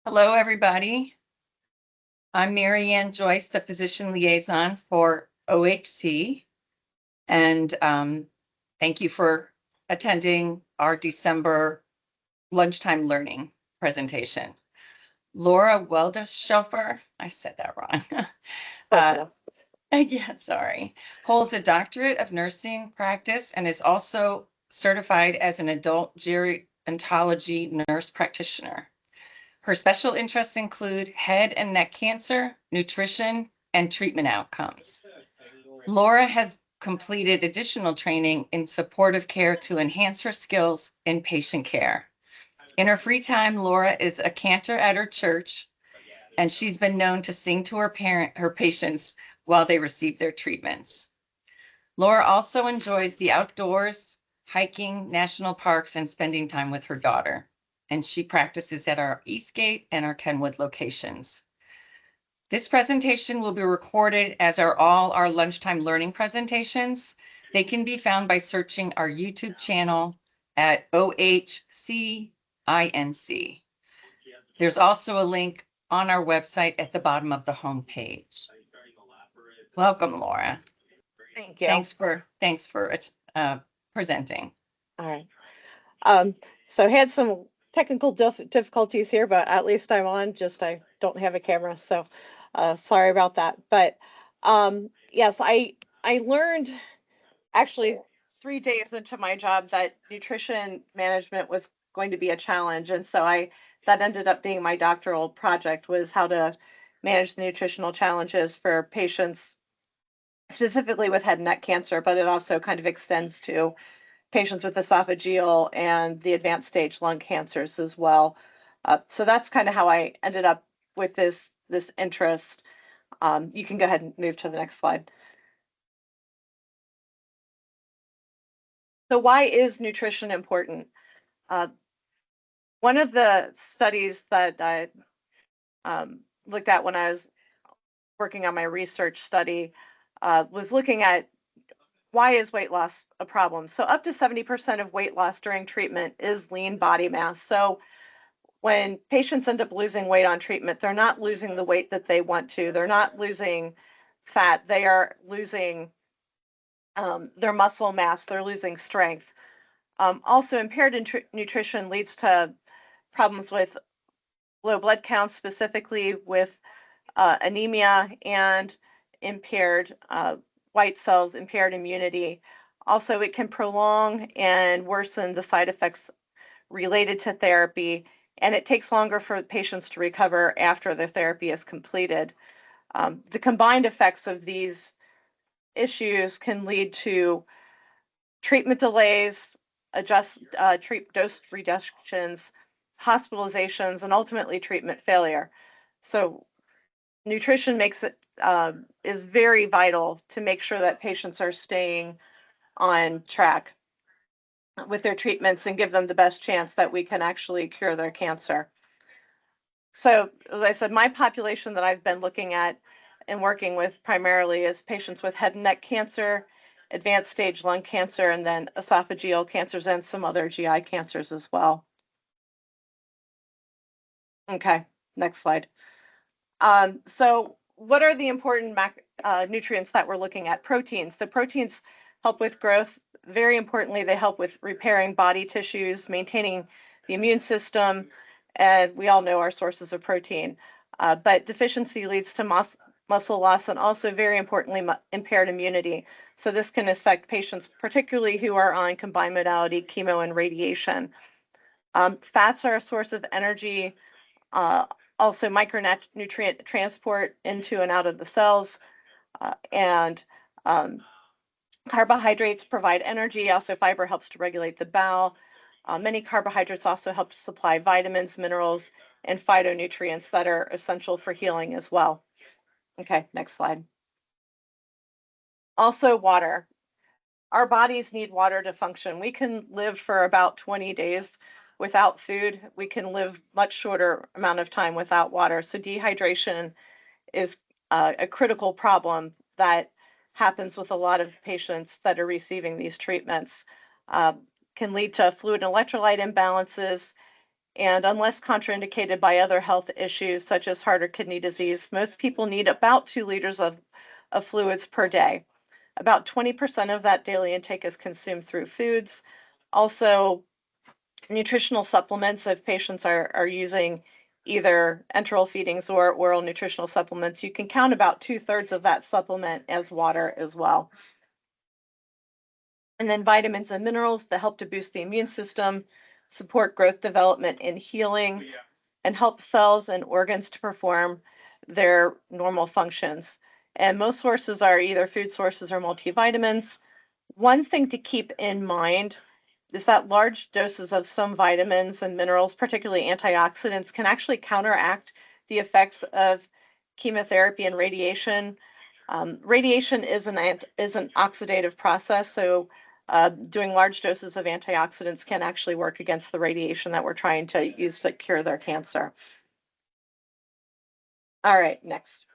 Hello, everybody. I'm Mary Ann Joyce, the physician liaison for OHC, and thank you for attending our December Lunchtime Learning presentation. Laura Weldishofer, I said that wrong. Close enough. Yeah, sorry, holds a doctorate of nursing practice and is also certified as an adult gerontology nurse practitioner. Her special interests include head and neck cancer, nutrition, and treatment outcomes. Laura has completed additional training in supportive care to enhance her skills in patient care. In her free time, Laura is a cantor at her church, and she's been known to sing to her patients while they receive their treatments. Laura also enjoys the outdoors, hiking, national parks, and spending time with her daughter. And she practices at our Eastgate and our Kenwood locations. This presentation will be recorded as are all our lunchtime learning presentations. They can be found by searching our YouTube channel at OHCINC. There's also a link on our website at the bottom of the homepage. Welcome, Laura. Thank you. Thanks for presenting. All right. So had some technical difficulties here, but at least I'm on. Just I don't have a camera, so sorry about that. But yes, I learned actually 3 days into my job that nutrition management was going to be a challenge, and so that ended up being my doctoral project, was how to manage the nutritional challenges for patients specifically with head and neck cancer, but it also kind of extends to patients with esophageal and the advanced stage lung cancers as well. So that's kind of how I ended up with this interest. You can go ahead and move to the next slide. So why is nutrition important? One of the studies that I looked at when I was working on my research study was looking at why is weight loss a problem? So up to 70% of weight loss during treatment is lean body mass. So when patients end up losing weight on treatment, they're not losing the weight that they want to. They're not losing fat. They are losing their muscle mass. They're losing strength. Also, impaired nutrition leads to problems with low blood counts, specifically with anemia and impaired white cells, impaired immunity. Also, it can prolong and worsen the side effects related to therapy, and it takes longer for patients to recover after their therapy is completed. The combined effects of these issues can lead to treatment delays, dose reductions, hospitalizations, and ultimately treatment failure. So nutrition is very vital to make sure that patients are staying on track with their treatments and give them the best chance that we can actually cure their cancer. So, as I said, my population that I've been looking at and working with primarily is patients with head and neck cancer, advanced stage lung cancer, and then esophageal cancers and some other GI cancers as well. Okay, next slide. So what are the important nutrients that we're looking at? Proteins. So proteins help with growth. Very importantly, they help with repairing body tissues, maintaining the immune system, and we all know our sources of protein. But deficiency leads to muscle loss and also, very importantly, impaired immunity. So this can affect patients, particularly who are on combined modality chemo and radiation. Fats are a source of energy, also micronutrient transport into and out of the cells, and carbohydrates provide energy. Also, fiber helps to regulate the bowel. Many carbohydrates also help to supply vitamins, minerals, and phytonutrients that are essential for healing as well. Okay, next slide. Also, water. Our bodies need water to function. We can live for about 20 days without food. We can live much shorter amount of time without water. So dehydration is a critical problem that happens with a lot of patients that are receiving these treatments. Can lead to fluid and electrolyte imbalances, And unless contraindicated by other health issues such as heart or kidney disease, most people need about 2 liters of fluids per day. About 20% of that daily intake is consumed through foods. Also, nutritional supplements, if patients are using either enteral feedings or oral nutritional supplements, you can count about 2/3 of that supplement as water as well. And then vitamins and minerals that help to boost the immune system, support growth, development, and healing, and help cells and organs to perform their normal functions. And most sources are either food sources or multivitamins. One thing to keep in mind is that large doses of some vitamins and minerals, particularly antioxidants, can actually counteract the effects of chemotherapy and radiation. Radiation is an oxidative process, so doing large doses of antioxidants can actually work against the radiation that we're trying to use to cure their cancer. All right, next.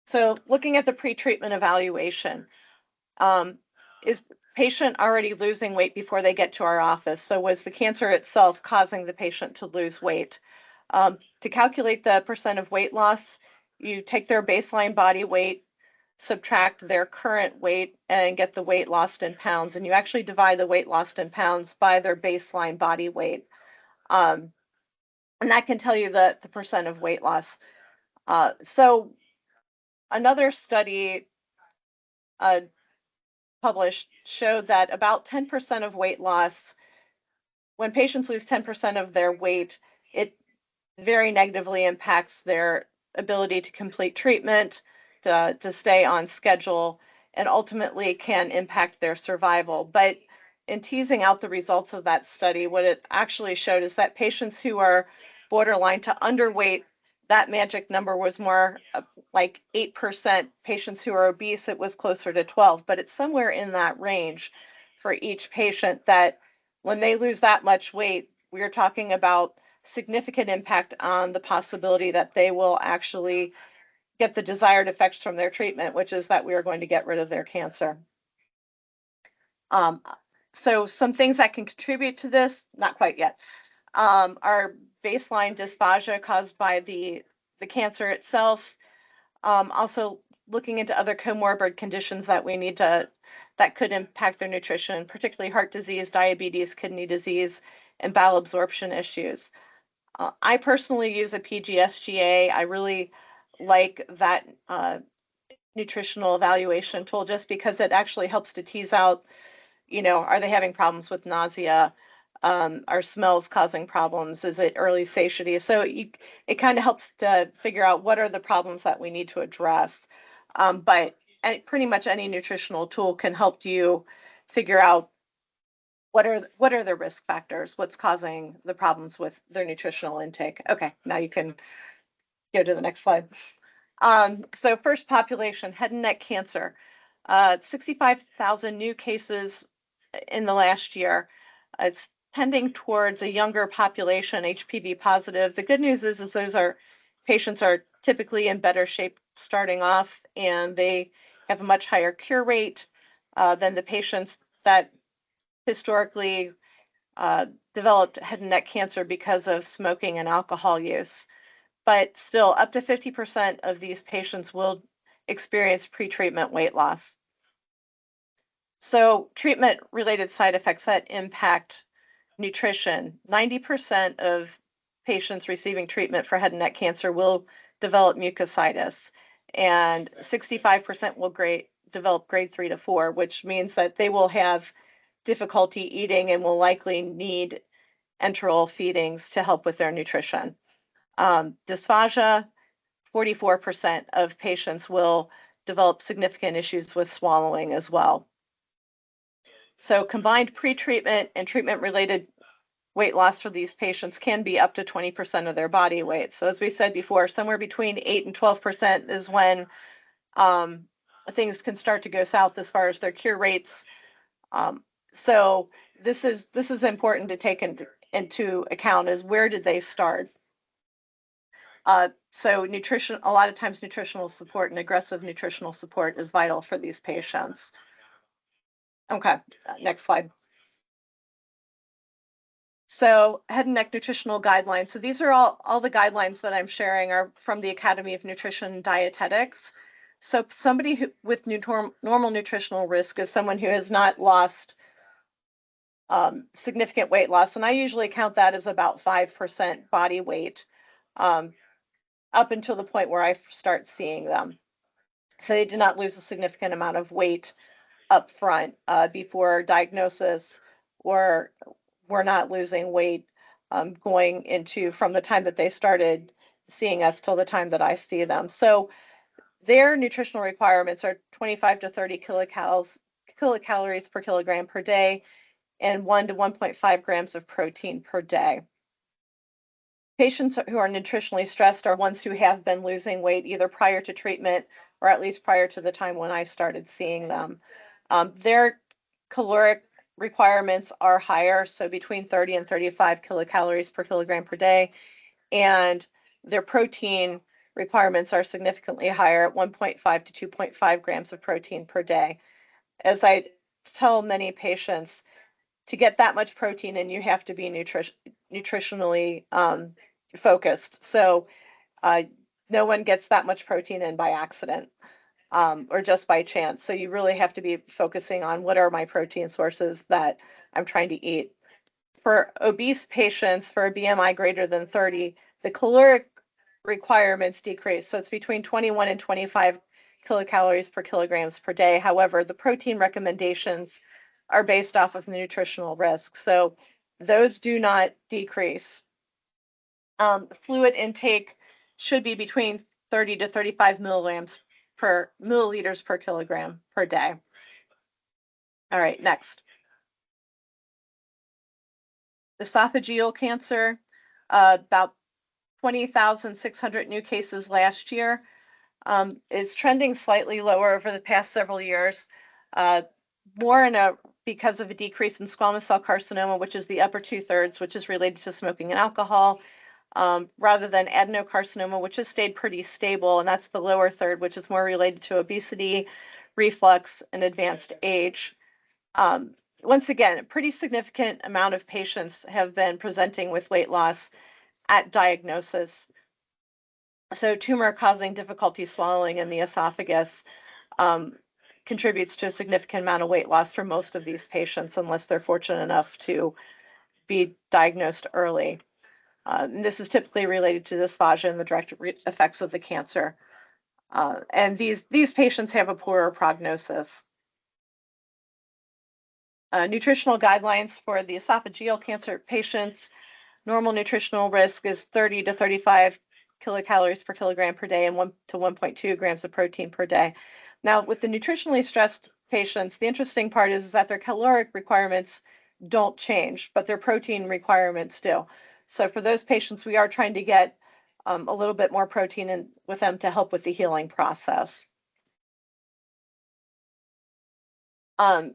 So looking at the pre-treatment evaluation, is the patient already losing weight before they get to our office? So was the cancer itself causing the patient to lose weight? To calculate the percent of weight loss, you take their baseline body weight, subtract their current weight, and get the weight lost in pounds. And you actually divide the weight lost in pounds by their baseline body weight. And that can tell you the percent of weight loss. So another study published showed that about 10% of weight loss, when patients lose 10% of their weight, it very negatively impacts their ability to complete treatment, to stay on schedule, and ultimately can impact their survival. But in teasing out the results of that study, what it actually showed is that patients who are borderline to underweight, that magic number was more like 8%. Patients who are obese, it was closer to 12, but it's somewhere in that range for each patient that when they lose that much weight, we're talking about significant impact on the possibility that they will actually get the desired effects from their treatment, which is that we are going to get rid of their cancer. So some things that can contribute to this, not quite yet, are baseline dysphagia caused by the cancer itself. Also looking into other comorbid conditions that we need to, that could impact their nutrition, particularly heart disease, diabetes, kidney disease, and bowel absorption issues. I personally use a PGSGA. I really like that nutritional evaluation tool just because it actually helps to tease out, are they having problems with nausea? Are smells causing problems? Is it early satiety? So it kind of helps to figure out what are the problems that we need to address. But pretty much any nutritional tool can help you figure out what are the risk factors, what's causing the problems with their nutritional intake. Okay, now you can go to the next slide. So first population, head and neck cancer. 65,000 new cases in the last year. It's tending towards a younger population, HPV positive. The good news is those patients are typically in better shape starting off, and they have a much higher cure rate than the patients that historically developed head and neck cancer because of smoking and alcohol use. But still, up to 50% of these patients will experience pretreatment weight loss. So treatment-related side effects that impact nutrition. 90% of patients receiving treatment for head and neck cancer will develop mucositis, and 65% will develop grade 3 to 4, which means that they will have difficulty eating and will likely need enteral feedings to help with their nutrition. Dysphagia, 44% of patients will develop significant issues with swallowing as well. So combined pre-treatment and treatment-related weight loss for these patients can be up to 20% of their body weight. So as we said before, somewhere between 8 and 12% is when things can start to go south as far as their cure rates. So this is important to take into account, is where did they start? So nutrition, a lot of times nutritional support and aggressive nutritional support is vital for these patients. Okay, next slide. So head and neck nutritional guidelines. So these are all the guidelines that I'm sharing are from the Academy of Nutrition and Dietetics. So somebody with normal nutritional risk is someone who has not lost significant weight loss. And I usually count that as about 5% body weight up until the point where I start seeing them. So they did not lose a significant amount of weight up front before diagnosis, or we're not losing weight going into from the time that they started seeing us till the time that I see them. So their nutritional requirements are 25 to 30 kilocalories per kilogram per day and 1 to 1.5 grams of protein per day. Patients who are nutritionally stressed are ones who have been losing weight either prior to treatment or at least prior to the time when I started seeing them. Their caloric requirements are higher, so between 30 and 35 kilocalories per kilogram per day, and their protein requirements are significantly higher at 1.5 to 2.5 grams of protein per day. As I tell many patients, to get that much protein in, you have to be nutritionally focused. So no one gets that much protein in by accident or just by chance. So you really have to be focusing on what are my protein sources that I'm trying to eat. For obese patients, for a BMI greater than 30, the caloric requirements decrease. So it's between 21 and 25 kilocalories per kilograms per day. However, the protein recommendations are based off of the nutritional risk. So those do not decrease. Fluid intake should be between 30 to 35 milliliters per kilogram per day. All right, next. Esophageal cancer, about 20,600 new cases last year. Is trending slightly lower over the past several years, more because of a decrease in squamous cell carcinoma, which is the upper 2/3, which is related to smoking and alcohol, rather than adenocarcinoma, which has stayed pretty stable, and that's the lower third, which is more related to obesity, reflux, and advanced age. Once again, a pretty significant amount of patients have been presenting with weight loss at diagnosis. So tumor causing difficulty swallowing in the esophagus contributes to a significant amount of weight loss for most of these patients, unless they're fortunate enough to be diagnosed early. This is typically related to dysphagia and the direct effects of the cancer. And these patients have a poorer prognosis. Nutritional guidelines for the esophageal cancer patients. Normal nutritional risk is 30 to 35 kilocalories per kilogram per day and 1 to 1.2 grams of protein per day. Now, with the nutritionally stressed patients, the interesting part is that their caloric requirements don't change, but their protein requirements do. So for those patients, we are trying to get a little bit more protein in with them to help with the healing process. And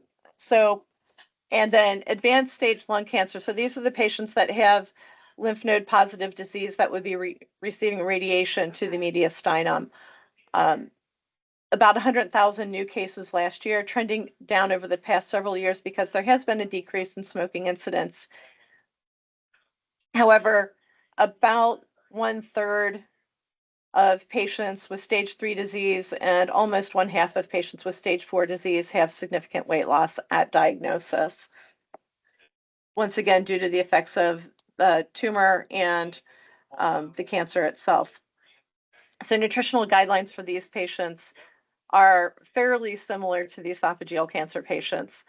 then advanced stage lung cancer. So these are the patients that have lymph node positive disease that would be receiving radiation to the mediastinum. About 100,000 new cases last year, trending down over the past several years because there has been a decrease in smoking incidents. However, about 1/3 of patients with stage 3 disease and almost 1/2 of patients with stage 4 disease have significant weight loss at diagnosis. Once again, due to the effects of the tumor and the cancer itself. So nutritional guidelines for these patients are fairly similar to the esophageal cancer patients.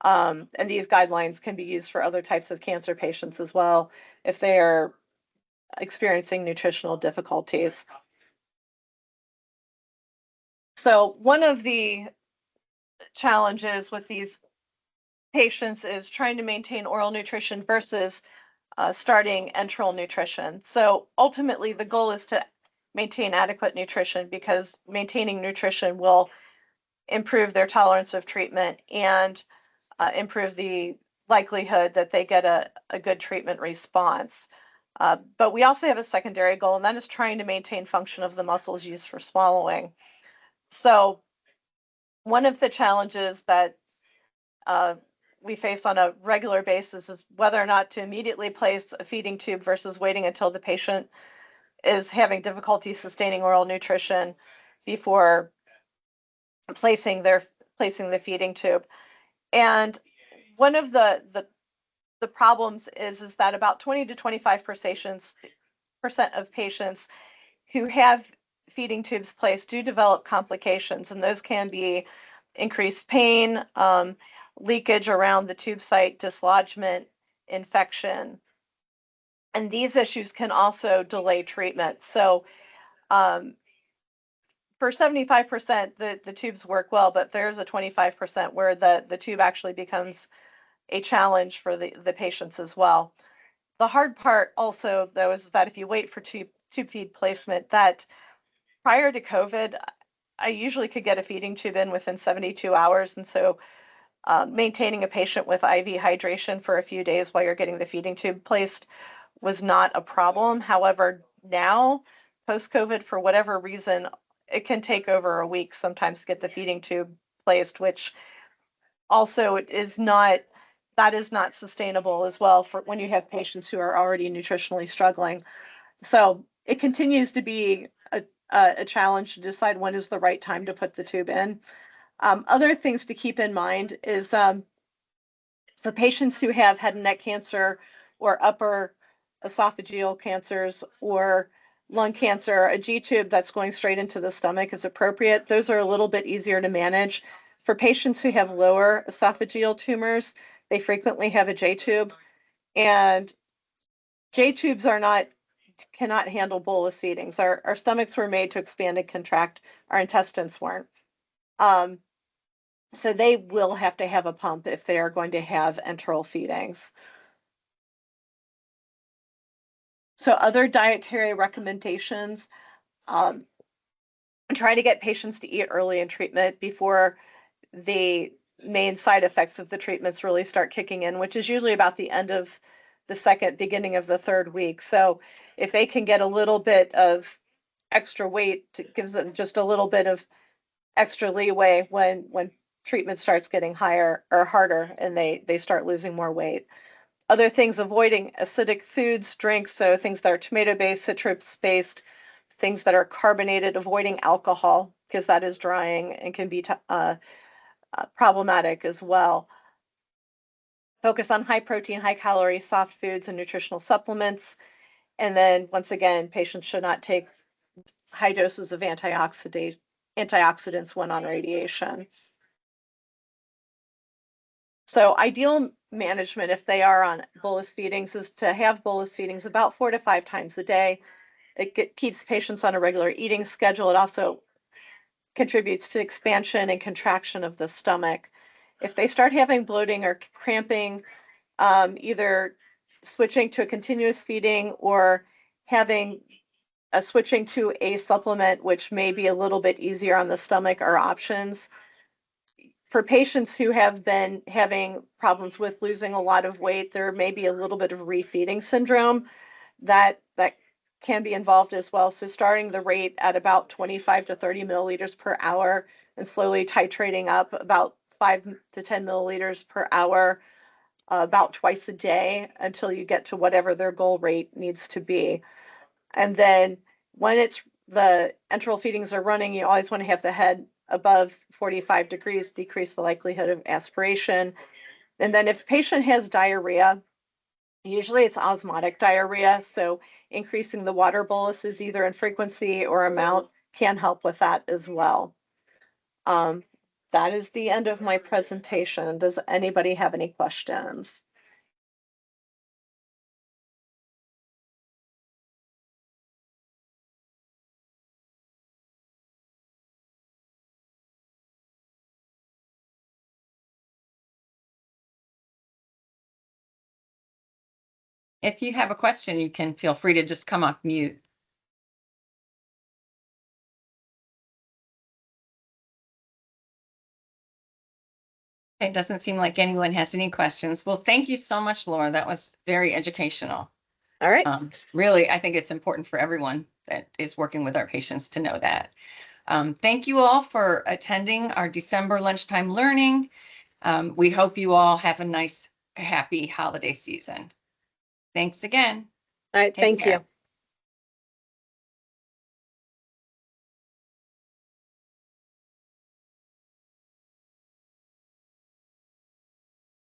And these guidelines can be used for other types of cancer patients as well if they are experiencing nutritional difficulties. So one of the challenges with these patients is trying to maintain oral nutrition versus starting enteral nutrition. So ultimately, the goal is to maintain adequate nutrition because maintaining nutrition will improve their tolerance of treatment and improve the likelihood that they get a good treatment response. But we also have a secondary goal, and that is trying to maintain function of the muscles used for swallowing. So one of the challenges that we face on a regular basis is whether or not to immediately place a feeding tube versus waiting until the patient is having difficulty sustaining oral nutrition before placing the feeding tube. And one of the problems is that about 20 to 25% of patients who have feeding tubes placed do develop complications, and those can be increased pain, leakage around the tube site, dislodgement, infection. And these issues can also delay treatment. So for 75%, the tubes work well, but there's a 25% where the tube actually becomes a challenge for the patients as well. The hard part also, though, is that if you wait for tube feed placement, that prior to COVID, I usually could get a feeding tube in within 72 hours. And so maintaining a patient with IV hydration for a few days while you're getting the feeding tube placed was not a problem. However, now, post-COVID, for whatever reason, it can take over a week sometimes to get the feeding tube placed, which also is not sustainable as well for when you have patients who are already nutritionally struggling. So it continues to be a challenge to decide when is the right time to put the tube in. Other things to keep in mind is for patients who have head and neck cancer or upper esophageal cancers or lung cancer, a G tube that's going straight into the stomach is appropriate. Those are a little bit easier to manage. For patients who have lower esophageal tumors, they frequently have a J tube, and J tubes cannot handle bolus feedings. Our stomachs were made to expand and contract. Our intestines weren't. So they will have to have a pump if they are going to have enteral feedings. So other dietary recommendations, try to get patients to eat early in treatment before the main side effects of the treatments really start kicking in, which is usually about the end of the second, beginning of the third week. So if they can get a little bit of extra weight, it gives them just a little bit of extra leeway when treatment starts getting higher or harder and they start losing more weight. Other things, avoiding acidic foods, drinks, so things that are tomato-based, citrus-based, things that are carbonated, avoiding alcohol because that is drying and can be problematic as well. Focus on high protein, high calorie, soft foods and nutritional supplements. And then once again, patients should not take high doses of antioxidants when on radiation. So ideal management, if they are on bolus feedings, is to have bolus feedings about 4 to 5 times a day. It keeps patients on a regular eating schedule. It also contributes to expansion and contraction of the stomach. If they start having bloating or cramping, either switching to a continuous feeding or switching to a supplement, which may be a little bit easier on the stomach, are options. For patients who have been having problems with losing a lot of weight, there may be a little bit of refeeding syndrome that can be involved as well. So starting the rate at about 25 to 30 milliliters per hour and slowly titrating up about 5 to 10 milliliters per hour about twice a day until you get to whatever their goal rate needs to be. And then when the enteral feedings are running, you always want to have the head above 45 degrees, decrease the likelihood of aspiration. And then if patient has diarrhea, usually it's osmotic diarrhea, so increasing the water boluses either in frequency or amount can help with that as well. That is the end of my presentation. Does anybody have any questions? If you have a question, you can feel free to just come off mute. It doesn't seem like anyone has any questions. Well, thank you so much, Laura. That was very educational. All right. Really, I think it's important for everyone that is working with our patients to know that. Thank you all for attending our December Lunchtime Learning. We hope you all have a nice, happy holiday season. Thanks again. All right, Take thank care. you.